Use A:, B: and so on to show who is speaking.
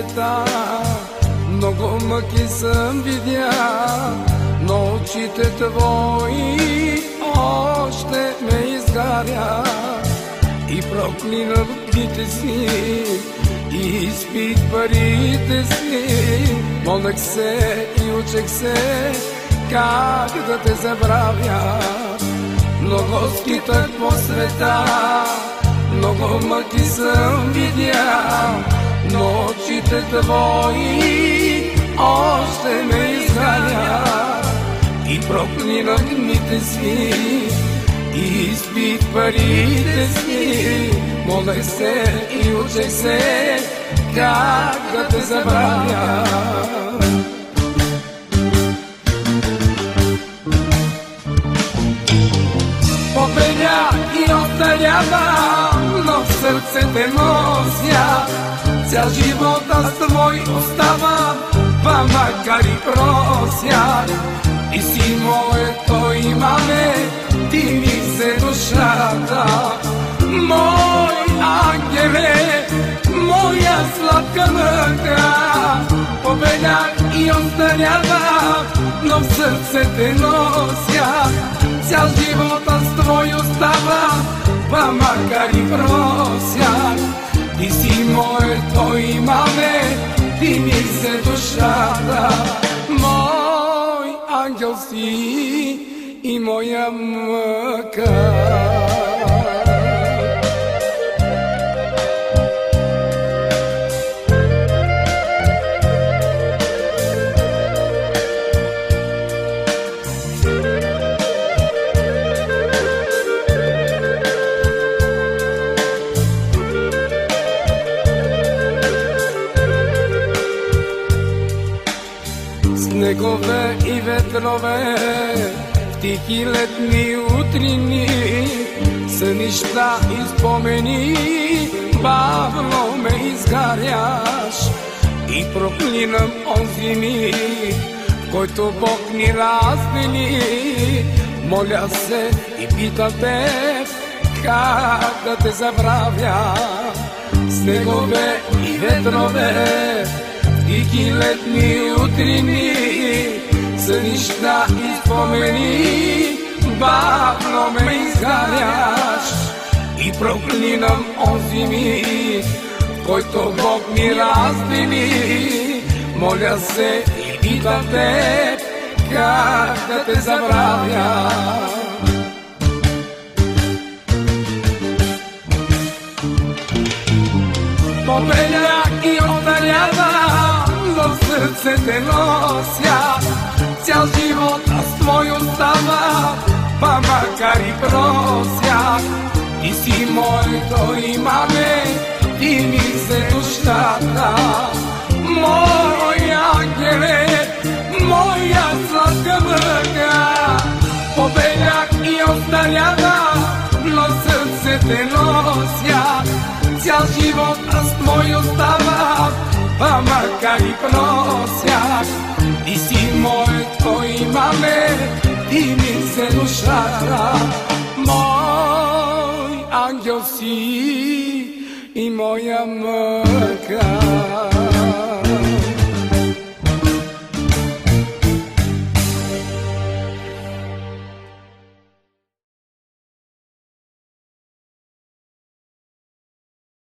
A: света. Много мъки съм видял, но очите твои още ме изгарят. И проклинах дните си, и изпих парите си. Молех се и учех се как да те забравя. Много скитах по света, много мъки съм видял, но очите твои още ме изганят. И проклинах дните си, и изпих парите си. Молех се и учех се как да те забравя. Победя и остарявам, но в сърце те нося. Цял живот аз твой оставам, па макар и прося. И си моето имаме, ти ми се душата. Мой ангеле, моя сладка мъка. Победях и остарявам, но в сърце те нося. Цял живот аз твой оставам, па макар и прося. Ти си моето имаме, ти ми се душата. Мой ангел си и моя мъка. Снегове и ветрове, в тихи летни утрини, сънища и спомени, бавно ме изгаряш. И проклинам онзи миг, в който Бог ни раздели. Моля се и питам те, как да те забравя. Снегове и ветрове, тихи летни утрини, сънища и спомени, бавно ме изгаряш. И проклинам онзи миг, в който Бог ни раздели. Моля се и питам те, как да те забравя. Победях и остарявам, но в сърце те нося. Цял живот аз твой остава, па макар и прося. Ти си моето имаме, ти ми се душата. Мой ангеле, моя сладка мъка. Победях и остарявам, но в сърце те нося. Цял живот аз твой остава, па макар и прося. Ти си моето имаме, ти ми се душата. Мой ангел си и моя мъка.